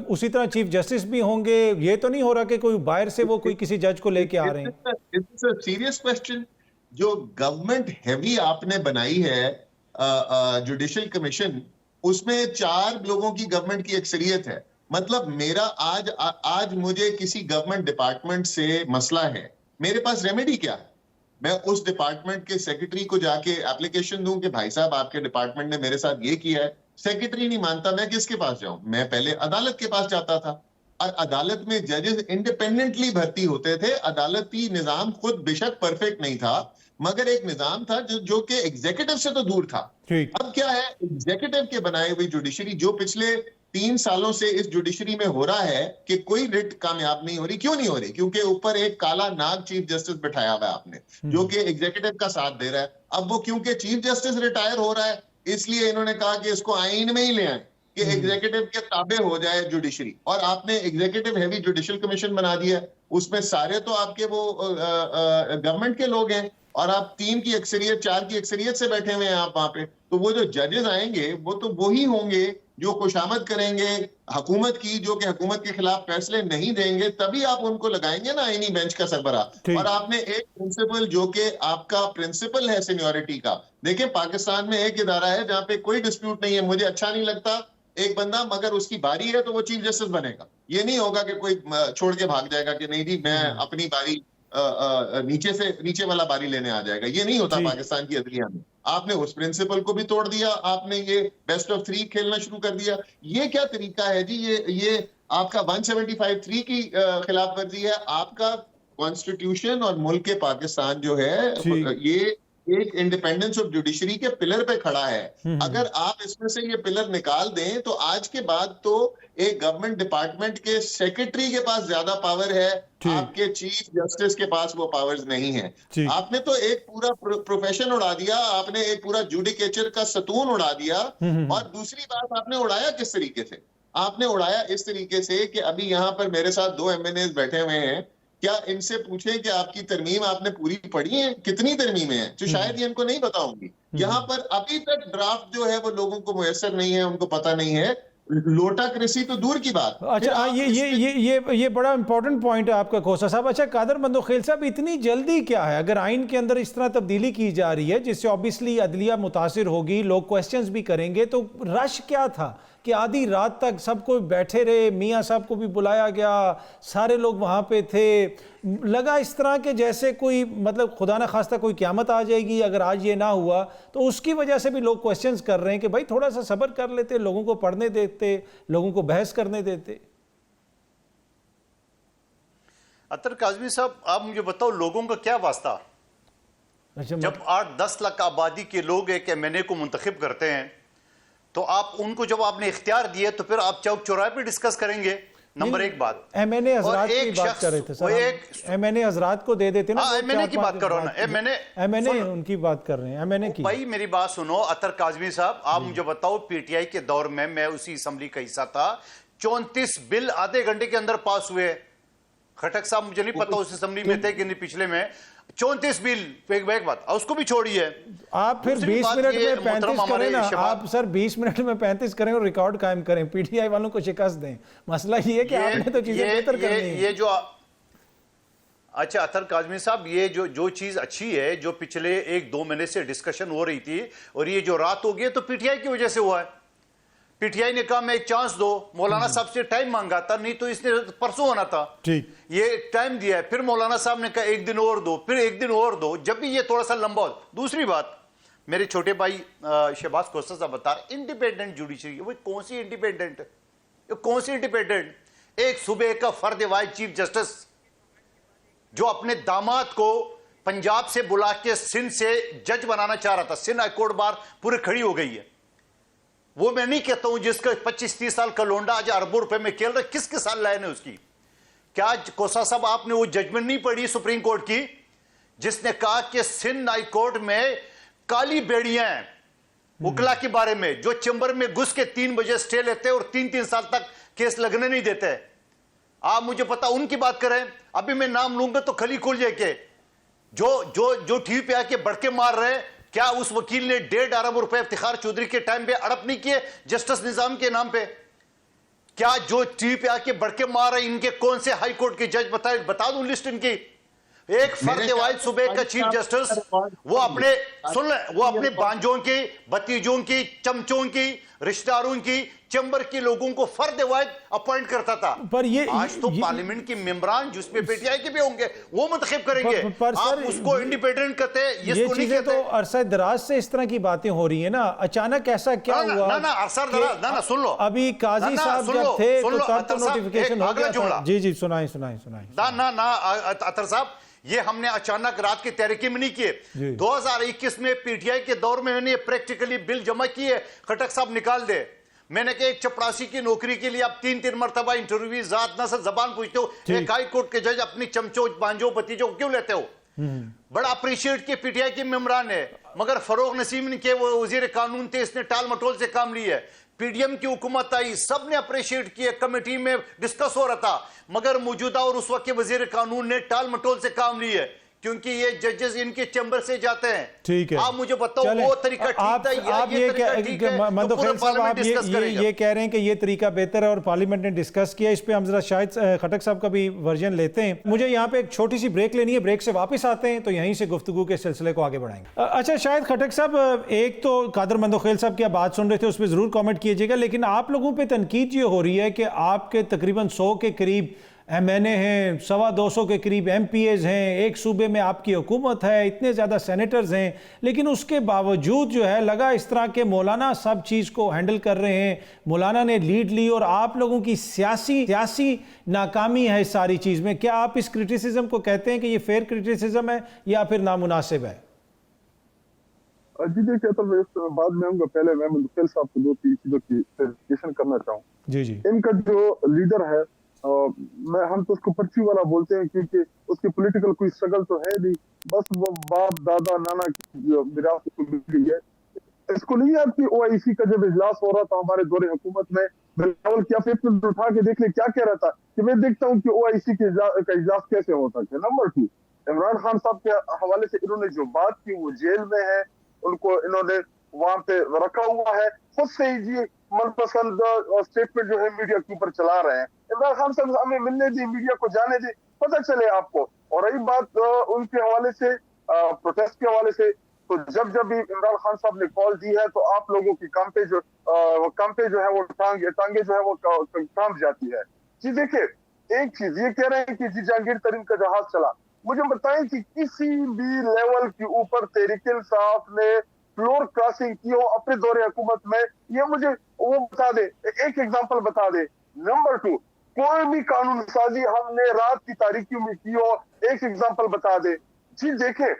उसी तरह चीफ जस्टिस भी होंगे, ये तो नहीं हो रहा कि कोई बाहर से वो कोई किसी जज को लेके आ रहे हैं। It's a serious question. जो गवर्नमेंट हैवी आपने बनाई है जुडिशल कमीशन, उसमें 4 लोगों की गवर्नमेंट की अक्सरियत है। मतलब मेरा आज मुझे किसी गवर्नमेंट डिपार्टमेंट से मसला है, मेरे पास रेमेडी क्या है? मैं उस डिपार्टमेंट के सेक्रेटरी को जाके एप्लीकेशन दूं कि भाई साहब आपके डिपार्टमेंट ने मेरे साथ ये किया है। सेक्रेटरी नहीं मानता, मैं किसके पास जाऊं? मैं पहले अदालत के पास जाता था, और अदालत में जजेस इंडिपेंडेंटली भर्ती होते थे। अदालती निजाम खुद बेशक परफेक्ट नहीं था, मगर एक निजाम था जो कि एग्जीक्यूटिव से तो दूर था। अब क्या है, एग्जीक्यूटिव के बनाए हुई जुडिशरी जो पिछले 3 सालों से इस जुडिशरी में हो रहा है कि कोई रिट कामयाब नहीं हो रही। क्यों नहीं हो रही? क्योंकि ऊपर एक काला नाग चीफ जस्टिस बिठाया हुआ है आपने, जो कि एग्जीक्यूटिव का साथ दे रहा है। अब वो क्योंकि चीफ जस्टिस रिटायर हो रहा है, इसलिए इन्होंने कहा कि इसको आईन में ही ले आए कि एग्जीक्यूटिव के ताबे हो जाए जुडिशरी। और आपने एग्जीक्यूटिव हैवी जुडिशल कमीशन बना दिया, उसमें सारे तो आपके वो गवर्नमेंट के लोग हैं, और आप 3 की अक्सरियत 4 की अक्सरियत से बैठे हुए हैं आप वहां पे। तो वो जो जजेस आएंगे वो तो वही होंगे जो खुशामद करेंगे हुकूमत की, जो कि हुकूमत के खिलाफ फैसले नहीं देंगे, तभी आप उनको लगाएंगे ना आईनी बेंच का सरबरा। और आपने एक प्रिंसिपल जो कि आपका प्रिंसिपल है सीनियोरिटी का, देखिए पाकिस्तान में एक इदारा है जहां पे कोई डिस्प्यूट नहीं है, मुझे अच्छा नहीं लगता एक बंदा, मगर उसकी बारी है तो वो चीफ जस्टिस बनेगा। ये नहीं होगा कि कोई छोड़ के भाग जाएगा कि नहीं जी मैं अपनी बारी नीचे वाला बारी लेने आ जाएगा। ये नहीं होता पाकिस्तान की अदलिया में। आपने उस प्रिंसिपल को भी तोड़ दिया, आपने ये बेस्ट ऑफ 3 खेलना शुरू कर दिया। ये क्या तरीका है जी? ये आपका 175(3) की खिलाफ वर्जी है। आपका कॉन्स्टिट्यूशन और मुल्क के पाकिस्तान जो है ये एक इंडिपेंडेंस ऑफ जुडिशरी के पिलर पे खड़ा है। अगर आप इसमें से ये पिलर निकाल दें तो आज के बाद तो एक गवर्नमेंट डिपार्टमेंट के सेक्रेटरी के पास ज्यादा पावर है, आपके चीफ जस्टिस के पास वो पावर्स नहीं है। आपने तो एक पूरा प्रोफेशन उड़ा दिया, आपने एक पूरा जुडिकेचर का सतून उड़ा दिया। और दूसरी बात, आपने उड़ाया किस तरीके से? आपने उड़ाया इस तरीके से कि अभी यहाँ पर मेरे साथ 2 MNAs बैठे हुए हैं, क्या इनसे पूछें कि आपकी तरमीम आपने पूरी पढ़ी है? कितनी तरमीमें हैं? तो शायद ये इनको नहीं बताऊंगी। यहाँ पर अभी तक ड्राफ्ट जो है वो लोगों को मुयस्सर नहीं है, उनको पता नहीं है। लोटाक्रेसी तो दूर की बात। अच्छा, ये बड़ा इंपॉर्टेंट पॉइंट है आपका खोसा साहब। अच्छा, कादर मंदोखेल साहब, इतनी जल्दी क्या है? अगर आइन के अंदर इस तरह तब्दीली की जा रही है जिससे ऑब्वियसली अदलिया मुतासिर होगी, लोग क्वेश्चंस भी करेंगे, तो रश क्या था कि आधी रात तक सब कोई बैठे रहे? मियाँ साहब को भी बुलाया गया, सारे लोग वहाँ पे थे। लगा इस तरह के जैसे कोई मतलब खुदा न खास्ता कोई क़यामत आ जाएगी अगर आज ये ना हुआ। तो उसकी वजह से भी लोग क्वेश्चंस कर रहे हैं कि भाई थोड़ा सा सब्र कर लेते, लोगों को पढ़ने देते, लोगों को बहस करने देते। अतर काज़मी साहब, आप मुझे बताओ, लोगों का क्या वास्ता? जब 8-10 लाख आबादी के लोग एक MNA को मुंतखब करते हैं तो आप उनको, जब आपने इख्तियार दिए तो फिर आप चौक चौराहे पे डिस्कस करेंगे। नंबर 1 बात, MNA हजरात की बात कर रहे थे सर, MNA हजरात को दे देते ना। MNA की बात करो ना, MNA उनकी बात कर रहे हैं, MNA की। भाई मेरी बात सुनो अतर काज़मी साहब, आप मुझे बताओ, PTI के दौर में मैं उसी असम्बली का हिस्सा था, 34 बिल आधे घंटे के अंदर पास हुए। खटक साहब मुझे नहीं पता उस असम्बली में थे कि नहीं, पिछले में 34 बिल। एक बात उसको भी छोड़िए, आप फिर 20 मिनट में 35 करें ना। आप सर 20 मिनट में 35 करें और रिकॉर्ड कायम करें, PTI वालों को शिकस्त दें। मसला ये है कि आपने तो चीजें बेहतर करनी है। ये जो अच्छा अतर काज़मी साहब, ये जो चीज अच्छी है, जो पिछले 1-2 महीने से डिस्कशन हो रही थी, और ये जो रात हो गई तो PTI की वजह से हुआ है। PTI ने कहा मैं एक चांस दो, मौलाना साहब से टाइम मांगा था, नहीं तो इसने परसों होना था, ये टाइम दिया है। फिर मौलाना साहब ने कहा 1 दिन और दो, फिर 1 दिन और दो, जब भी ये थोड़ा सा लंबा हो। दूसरी बात, मेरे छोटे भाई शहबाज खोसा साहब बता रहे इंडिपेंडेंट जुडिशरी, वो कौन सी इंडिपेंडेंट? कौन सी इंडिपेंडेंट? एक सूबे का फर्द वाहिद चीफ जस्टिस जो अपने दामाद को पंजाब से बुला के सिंध से जज बनाना चाह रहा था, सिंध हाईकोर्ट बार पूरी खड़ी हो गई है। वो मैं नहीं कहता हूं जिसका 25-30 साल का लोंडा आज अरबों रुपए में खेल रहा है, किसके साथ लाए ने उसकी? क्या कोसा साहब आपने वो जजमेंट नहीं पढ़ी सुप्रीम कोर्ट की जिसने कहा कि सिंध हाई कोर्ट में काली बेड़ियां हैं उकला के बारे में, जो चैम्बर में घुस के 3 बजे स्टे लेते और 3-3 साल तक केस लगने नहीं देते? आप मुझे पता उनकी बात करें, अभी मैं नाम लूंगा तो खली खुल जाए के जो टीवी पे आके बढ़के मार रहे हैं। क्या उस वकील ने 1.5 अरब रुपए इफ्तिखार चौधरी के टाइम पे अड़प नहीं किए जस्टिस निजाम के नाम पे? क्या जो टीवी पे आके बढ़के मार रहे इनके कौन से हाई कोर्ट के जज बता दूं लिस्ट इनकी? एक फर्द वाहिद सूबे का चीफ जस्टिस वो अपने सुन ले, वो अपने बांजों की, भतीजों की, चमचों की, रिश्तेदारों की, चैम्बर के लोगों को फर्द वाहिद अपॉइंट करता था। पर ये आज तो पार्लियामेंट के मेंबरान जिसपे पीटीआई के भी होंगे वो मुंतखब करेंगे। पर आप सर, उसको इंडिपेंडेंट कहते हैं, ये चीजें तो अरसा दराज से इस तरह की बातें हो रही है ना, अचानक ऐसा क्या हुआ? ना अरसा दराज ना सुन लो, अभी काजी साहब जब थे तो तब तो नोटिफिकेशन हो गया था। जी सुनाएं। ना अतर साहब, ये हमने अचानक रात की तहरीकी में नहीं किए। 2021 में पीटीआई के दौर में मैंने प्रैक्टिकली बिल जमा किए, खटक साहब निकाल दे। मैंने कहा एक चपरासी की नौकरी के लिए आप 3 मरतबा इंटरव्यू जात ना से जबान पूछते हो, एक हाई कोर्ट के जज अपनी चमचो बांजो भतीजों को क्यों लेते हो? बड़ा अप्रिशिएट किया पीटीआई के मेंबरान ने, मगर फरोग नसीम ने के वो वजीर कानून थे, इसने टाल मटोल से काम लिया है। पीडीएम की हुकूमत आई, सबने अप्रिशिएट किया, कमेटी में डिस्कस हो रहा था, मगर मौजूदा और उस वक्त के वजीर कानून ने टाल मटोल से काम लिया है, क्योंकि ये जजेस इनके चैम्बर से जाते हैं। ठीक है, आप मुझे बताओ वो तरीका ठीक था या ये तरीका ठीक है? मंदोखेल साहब, आप ये कह रहे हैं कि ये तरीका बेहतर है और पार्लियामेंट ने डिस्कस किया। इस पे हम जरा शायद खटक साहब का भी वर्जन लेते हैं। मुझे यहाँ पे एक छोटी सी ब्रेक लेनी है, ब्रेक से वापस आते हैं तो यहीं से गुफ्तगू के सिलसिले को आगे बढ़ाएंगे। अच्छा, शायद खटक साहब, एक तो कादर मंदोखेल साहब की बात सुन रहे थे, उस पर जरूर कॉमेंट कीजिएगा, लेकिन आप लोगों पर तनकीद ये हो रही है कि आपके तकरीबन 100 के करीब MNA हैं, 225 के करीब MPAs हैं, एक सूबे में आपकी हुकूमत है, इतने ज़्यादा सेनेटर्स हैं, लेकिन उसके बावजूद जो है लगा इस तरह के मौलाना सब चीज़ को हैंडल कर रहे हैं, मौलाना ने लीड ली और आप लोगों की सियासी नाकामी है इस सारी चीज़ में। क्या आप इस क्रिटिसिज्म को कहते हैं कि ये फेयर क्रिटिसिज्म है या फिर नामुनासिब है? जी देखिए, तो मैं बाद में आऊंगा, पहले मैं मंदोखेल साहब को 2-3 चीजों की क्लैरिफिकेशन करना चाहूँ। जी इनका जो लीडर है, हम तो उसको पर्ची वाला बोलते हैं, क्योंकि उसकी पॉलिटिकल कोई स्ट्रगल तो है नहीं, बस वो बाप दादा नाना की विरासत को मिल गई है। इसको नहीं याद कि OIC का जब इजलास हो रहा था हमारे दौरे हुकूमत में, बिलावल क्या पेपर उठा के देख ले क्या कह रहा था कि मैं देखता हूँ कि OIC का इजलास कैसे हो सकता है। नंबर 2, इमरान खान साहब के हवाले से इन्होंने जो बात की, वो जेल में है, उनको इन्होंने वहां पे रखा हुआ है, खुद से ही जी मनपसंद स्टेटमेंट जो है मीडिया के ऊपर चला रहे हैं। इमरान खान साहब हमें मिलने दी, मीडिया को जाने दी, पता चले आपको। और रही बात उनके हवाले से प्रोटेस्ट के हवाले से, तो जब भी इमरान खान साहब ने कॉल दी है तो आप लोगों की कांपे जो है वो टांगे जो है वो कांप जाती है। जी देखिए, एक चीज ये कह रहे हैं कि जी जहांगीर तरीन का जहाज चला, मुझे बताएं कि किसी भी लेवल के ऊपर तहरीक इंसाफ ने फ्लोर क्रॉसिंग की हो अपने दौरे हुकूमत में, ये मुझे वो बता दे, एक एग्जांपल बता दे। नंबर 2, कोई भी कानून साजी हमने रात की तारीखी में की हो, एक एग्जांपल बता दे। जी देखे,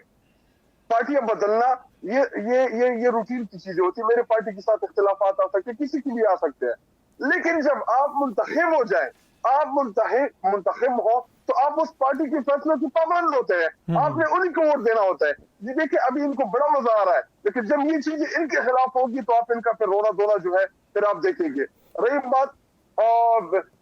पार्टियां बदलना ये रूटीन की चीजें होती है, मेरे पार्टी के साथ इख्तिलाफात आ सकते हैं, किसी की भी आ सकते हैं, लेकिन जब आप मुंतखब हो जाए, आप मुंतखब हो तो आप उस पार्टी के फैसलों की पाबंद होते हैं, आपने उन्हीं को वोट देना होता है। ये देखिए, अभी इनको बड़ा मजा आ रहा है, लेकिन जब ये चीजें इनके खिलाफ होगी तो आप इनका फिर रोना धोना जो है फिर आप देखेंगे। रही बात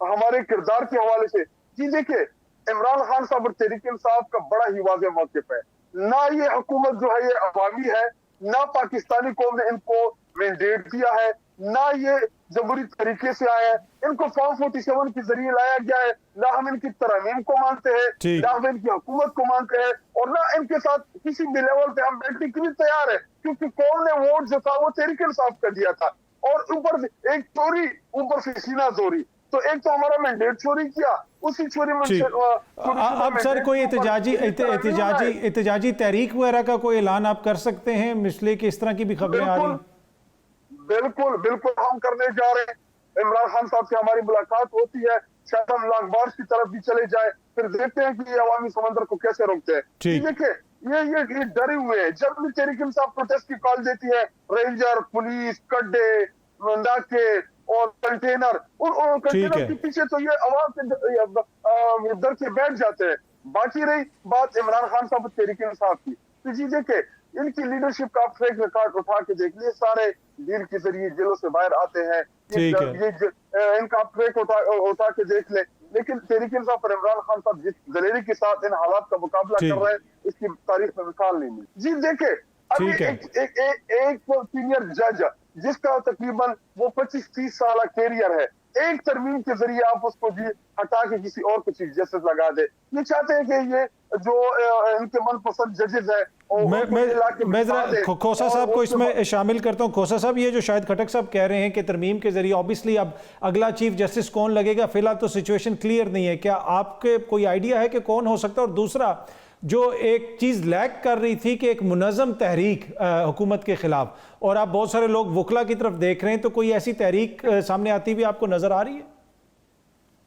हमारे किरदार के हवाले से, जी देखिए, इमरान खान साहब और तहरीक इंसाफ का बड़ा ही वाज़ेह मौक़िफ़ है, ना ये हुकूमत जो है ये अवामी है, ना पाकिस्तानी कौम ने इनको मैंडेट दिया है, ना ये जमहूरी तरीके से आए हैं, इनको फॉर्म 47 के जरिए लाया गया है, ना हम इनकी तरमीम को मानते हैं, ना हम इनकी हुकूमत को मानते हैं, और ना इनके साथ किसी भी लेवल पे हम बैठने के लिए तैयार है, क्योंकि कौम ने वोट जो था वो तहरीक इंसाफ का दिया था। और ऊपर एक चोरी, ऊपर से सीना जोरी, तो एक तो हमारा मैंडेट चोरी किया, उसी चोरी में अब सर कोई एहतजाजी तहरीक वगैरह का कोई ऐलान आप कर सकते हैं, मिसले की इस तरह की भी खबरें आ रही हैं? बिल्कुल हम करने जा रहे हैं। इमरान खान साहब से हमारी मुलाकात होती है, शायद हम लॉन्ग मार्च की तरफ भी चले जाए, फिर देखते हैं कि ये अवामी समंदर को कैसे रोकते हैं। देखिए, ये डरे हुए हैं, जब भी तहरीक इंसाफ प्रोटेस्ट की कॉल देती है, रेंजर, पुलिस, कड्डे, नाके और कंटेनर, उन कंटेनर के पीछे तो ये आवाम के डर के बैठ जाते हैं। बाकी रही बात इमरान खान साहब तहरीक इंसाफ की, तो जी देखे, इनकी लीडरशिप का ट्रैक रिकॉर्ड उठा के देख लिए, सारे डील के जरिए जेलों से बाहर आते हैं, इनका ट्रैक उठा के देख ले, लेकिन तहरीक इंसाफ और इमरान खान साहब जिस दलेरी के साथ इन हालात का मुकाबला कर रहे हैं, इसकी तारीख में मिसाल नहीं मिली। जी देखे, अभी एक सीनियर जज जिसका तकरीबन वो 25-30 साल कैरियर है, एक तरमीम के जरिए आप उसको जी हटा के किसी और को चीफ जस्टिस लगा दे। ये चाहते हैं कि ये जो इनके मनपसंद जजेस है मैं जरा खोसा साहब को इसमें शामिल करता हूँ। खोसा साहब, ये जो शाहिद खटक साहब कह रहे हैं कि तरमीम के जरिए ऑब्वियसली अब अगला चीफ जस्टिस कौन लगेगा, फिलहाल तो सिचुएशन क्लियर नहीं है, क्या आपके कोई आइडिया है कि कौन हो सकता है? और दूसरा, जो एक चीज़ लैक कर रही थी कि एक मुनज़्ज़म तहरीक हुकूमत के खिलाफ, और आप बहुत सारे लोग वकला की तरफ देख रहे हैं, तो कोई ऐसी तहरीक सामने आती हुई आपको नजर आ रही है?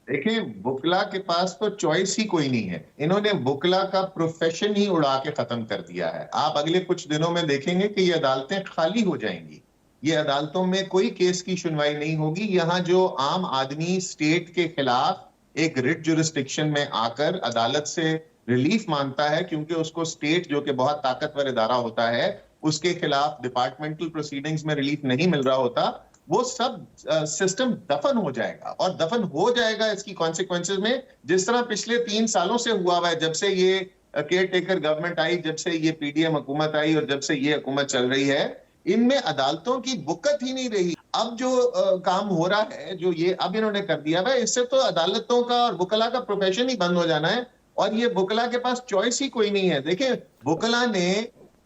देखिए, वकला के पास तो चॉइस ही कोई नहीं है। इन्होंने वकला का प्रोफेशन ही उड़ा के खत्म कर दिया है। आप अगले कुछ दिनों में देखेंगे कि ये अदालतें खाली हो जाएंगी, ये अदालतों में कोई केस की सुनवाई नहीं होगी। यहाँ जो आम आदमी स्टेट के खिलाफ एक रिट जुरिस्डिक्शन में आकर अदालत से रिलीफ मांगता है, क्योंकि उसको स्टेट जो कि बहुत ताकतवर इदारा होता है उसके खिलाफ डिपार्टमेंटल प्रोसीडिंग्स में रिलीफ नहीं मिल रहा होता, वो सब सिस्टम दफन हो जाएगा। और दफन हो जाएगा इसकी कॉन्सिक्वेंसेज में, जिस तरह पिछले 3 सालों से हुआ है, जब से ये केयर टेकर गवर्नमेंट आई, जब से ये पीडीएम हुकूमत आई और जब से ये हुकूमत चल रही है, इनमें अदालतों की बुकत ही नहीं रही। अब जो काम हो रहा है, जो ये अब इन्होंने कर दिया है, इससे तो अदालतों का और वकला का प्रोफेशन ही बंद हो जाना है, और ये वकला के पास चॉइस ही कोई नहीं है। देखिए, वकला ने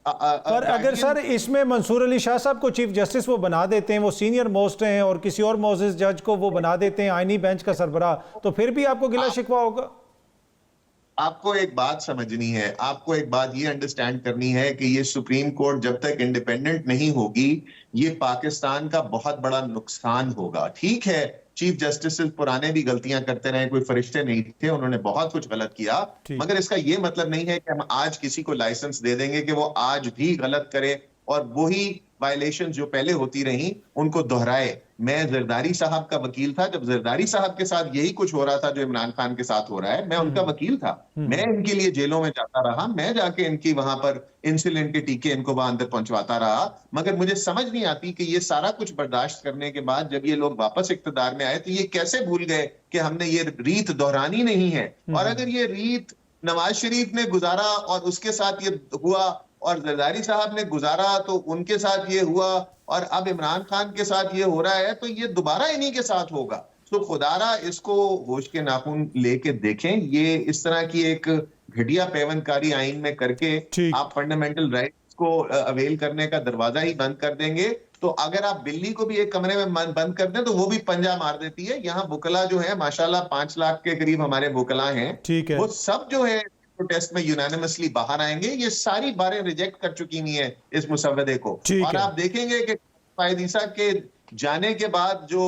पर अगर सर इसमें मंसूर अली शाह साहब को चीफ जस्टिस वो बना देते हैं, वो सीनियर मोस्ट हैं, और किसी और मोजिज जज को वो बना देते हैं आईनी बेंच का सरबराह, तो फिर भी आपको गिला शिकवा होगा? आपको एक बात समझनी है, आपको एक बात ये अंडरस्टैंड करनी है कि ये सुप्रीम कोर्ट जब तक इंडिपेंडेंट नहीं होगी, ये पाकिस्तान का बहुत बड़ा नुकसान होगा। ठीक है, चीफ जस्टिस पुराने भी गलतियां करते रहे, कोई फरिश्ते नहीं थे, उन्होंने बहुत कुछ गलत किया, मगर इसका ये मतलब नहीं है कि हम आज किसी को लाइसेंस दे देंगे कि वो आज भी गलत करे और वही वायलेशन जो पहले होती रही उनको दोहराए। मैं जरदारी साहब का वकील था, जब जरदारी साहब के साथ यही कुछ हो रहा था जो इमरान खान के साथ हो रहा है, मैं उनका वकील था, मैं इनके लिए जेलों में जाता रहा, मैं जाके इनकी वहां पर इंसुलिन के टीके इनको वहां अंदर पहुंचवाता रहा। मगर मुझे समझ नहीं आती कि ये सारा कुछ बर्दाश्त करने के बाद जब ये लोग वापस इक्तदार में आए तो ये कैसे भूल गए कि हमने ये रीत दोहरानी नहीं है। और अगर ये रीत नवाज शरीफ ने गुजारा और उसके साथ ये हुआ और जरदारी साहब ने गुजारा तो उनके साथ ये हुआ और अब इमरान खान के साथ ये हो रहा है, तो ये दोबारा इन्हीं के साथ होगा। तो खुदारा इसको होश के नाखून लेके देखें। ये इस तरह की एक घटिया पैवनकारी आइन में करके आप फंडामेंटल राइट्स को अवेल करने का दरवाजा ही बंद कर देंगे। तो अगर आप बिल्ली को भी एक कमरे में बंद कर दें तो वो भी पंजा मार देती है। यहाँ वकला जो है माशाल्लाह 5 लाख के करीब हमारे वकला हैं, वो सब जो है प्रोटेस्ट में यूनानिमसली बाहर आएंगे। ये सारी बारें रिजेक्ट कर चुकी हुई हैं इस मुसव्वदे को। और आप देखेंगे कि फायद ईसा के जाने के बाद जो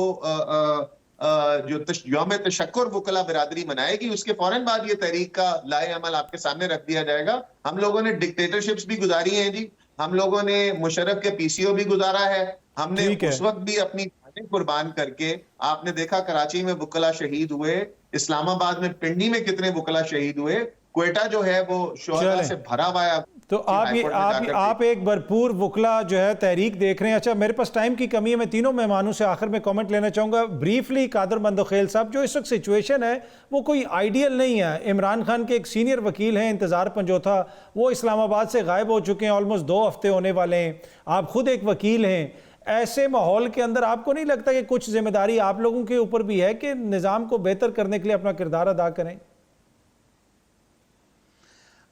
यौम तशक्कुर वकला बिरादरी मनाएगी, उसके फौरन बाद ये तहरीक का लाए अमल आपके सामने रख दिया जाएगा। हम लोगों ने डिक्टेटरशिप्स भी गुजारी हैं जी, हम लोगों ने मुशर्रफ के पीसीओ भी गुजारा है, हमने उस वक्त भी अपनी जानें कुर्बान करके, आपने देखा कराची में वकला शहीद हुए, इस्लामाबाद में पिंडी में कितने वकला शहीद हुए, क्वेटा जो है वो शोहदा से भरा हुआ है। तो आप एक भरपूर वकला जो है तहरीक देख रहे हैं। अच्छा, मेरे पास टाइम की कमी है, मैं तीनों मेहमानों से आखिर में कमेंट लेना चाहूँगा ब्रीफली। कादर मंदोखेल साहब, जो इस वक्त सिचुएशन है वो कोई आइडियल नहीं है। इमरान खान के एक सीनियर वकील हैं इंतज़ार पंजोथा, वो इस्लामाबाद से गायब हो चुके हैं, ऑलमोस्ट 2 हफ्ते होने वाले हैं। आप खुद एक वकील हैं, ऐसे माहौल के अंदर आपको नहीं लगता कि कुछ जिम्मेदारी आप लोगों के ऊपर भी है कि निज़ाम को बेहतर करने के लिए अपना किरदार अदा करें?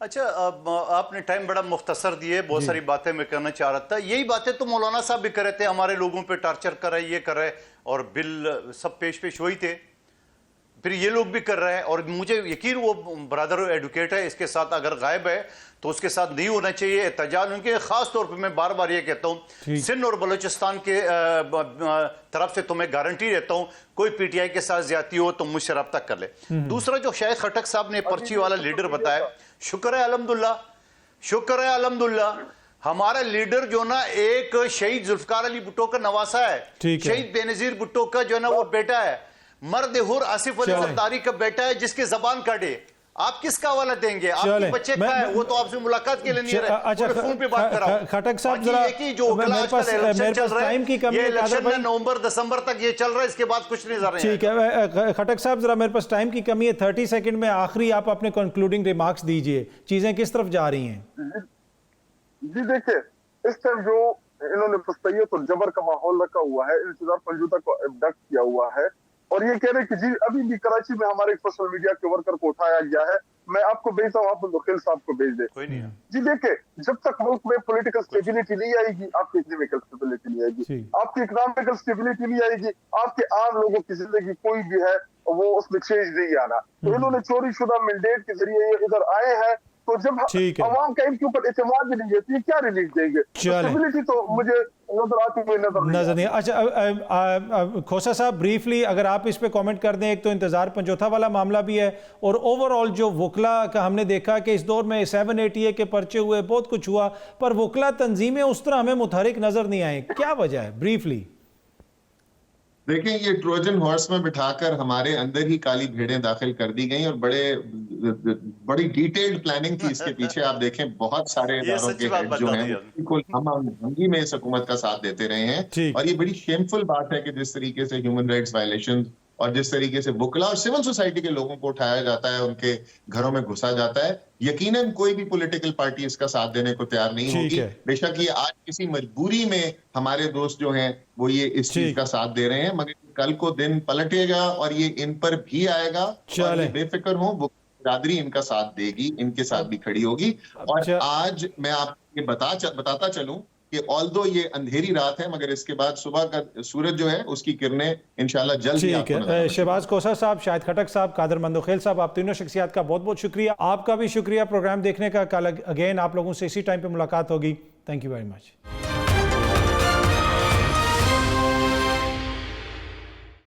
अच्छा, आपने टाइम बड़ा मुख्तसर दिए, बहुत सारी बातें मैं करना चाह रहा था। यही बातें तो मौलाना साहब भी कर रहे थे, हमारे लोगों पे टॉर्चर कर रहे, ये कर रहे, और बिल सब पेश वही थे, फिर ये लोग भी कर रहे हैं। और मुझे यकीन वो ब्रदर एडवोकेट है, इसके साथ अगर गायब है तो उसके साथ नहीं होना चाहिए एहतजाज उनके। खास तौर पे मैं बार बार ये कहता हूँ, सिंध और बलूचिस्तान के तरफ से तो मैं गारंटी देता हूँ, कोई पीटीआई के साथ ज्यादती हो तो मुझसे रब्ता कर ले। दूसरा, जो शाहिद खटक साहब ने पर्ची वाला लीडर बताया, शुक्र है अल्हम्दुलिल्लाह, शुक्र है अल्हम्दुलिल्लाह, हमारा लीडर जो ना एक शहीद जुल्फकार अली भुट्टो का नवासा है, शहीद बेनजीर भुट्टो का जो ना वो बेटा है, मर्द हुर आसिफ अली जरदारी का बेटा है, जिसके जबान काटे। आप किसका हवाला देंगे? आपके बच्चे का है, वो तो आपसे मुलाकात के लिए नहीं रहे। अच्छा, फोन पे बात कर रहा हूं। खटक साहब जरा, जो मेरे पास टाइम की कमी है, नवंबर दिसंबर तक ये चल रहा है, इसके बाद कुछ नहीं जा रहा है। ठीक है खटक साहब, जरा मेरे पास टाइम की कमी है, 30 सेकंड में आखिरी आप अपने कंक्लूडिंग रिमार्क्स दीजिए, चीजें किस तरफ जा रही हैं? जी देखिए, इस टाइम जो इन्होंने फस्तैयत और जबर का माहौल रखा हुआ है, इंतजार पंजूता को अबडक्ट किया हुआ है, और ये कह रहे कि जी अभी भी कराची में हमारे एक सोशल मीडिया के वर्कर को उठाया गया है, मैं आपको भेजता हूँ, आप मुखिल साहब को भेज दे। कोई नहीं है। जी देखे, जब तक मुल्क में पॉलिटिकल स्टेबिलिटी नहीं आएगी, आपकी इकोनॉमिकल स्टेबिलिटी नहीं आएगी, आपकी इकोनॉमिकल स्टेबिलिटी नहीं आएगी, आपके आम लोगों की जिंदगी कोई भी है वो उसमें चेंज नहीं आना। तो इन्होंने चोरी शुदा मैंडेट के जरिए इधर आए हैं, तो जब अवाम का इनके ऊपर एतमाद नहीं है तो ये क्या रिलीफ देंगे? स्टेबिलिटी तो मुझे नजर आती हुई नजर नहीं। अच्छा खोसा साहब, ब्रीफली अगर आप इस पे कमेंट कर दें, एक तो इंतजार पंजोथा वाला मामला भी है और ओवरऑल जो वकला का हमने देखा कि इस दौर में 780A के पर्चे हुए, बहुत कुछ हुआ, पर वकला तंजीमें उस तरह हमें मुतहरिक नजर नहीं आए, क्या वजह है? ब्रीफली देखिए, ये ट्रोजन हॉर्स में बिठाकर हमारे अंदर ही काली भेड़ें दाखिल कर दी गई और बड़ी डिटेल्ड प्लानिंग थी इसके पीछे। आप देखें, बहुत सारे इदारों के हेड जो हैं बिल्कुल हम में इस हुकूमत का साथ देते रहे हैं, और ये बड़ी शेमफुल बात है कि जिस तरीके से ह्यूमन राइट्स वायलेशन और जिस तरीके से वकला और सिविल सोसाइटी के लोगों को उठाया जाता है, उनके घरों में घुसा जाता है, यकीनन कोई भी पॉलिटिकल पार्टी इसका साथ देने को तैयार नहीं होगी। बेशक ये आज किसी मजबूरी में हमारे दोस्त जो हैं वो ये इस चीज का साथ दे रहे हैं, मगर कल को दिन पलटेगा और ये इन पर भी आएगा, और ये बेफिक्र हो, वो बिरादरी इनका साथ देगी, इनके साथ भी खड़ी होगी। और आज मैं आपको ये बताता चलूं कि ऑल्दो ये अंधेरी रात है, मगर इसके बाद सुबह का सूरज जो है उसकी किरणें इंशाल्लाह जल्द ही आपको नजर आएंगी। शहबाज खोसा साहब, शाहिद खटक साहब, कादर मंदोखेल साहब, आप तीनों शख्सियात का बहुत बहुत शुक्रिया। आपका भी शुक्रिया प्रोग्राम देखने का। कल अगेन आप लोगों से इसी टाइम पे मुलाकात होगी। Thank you very much.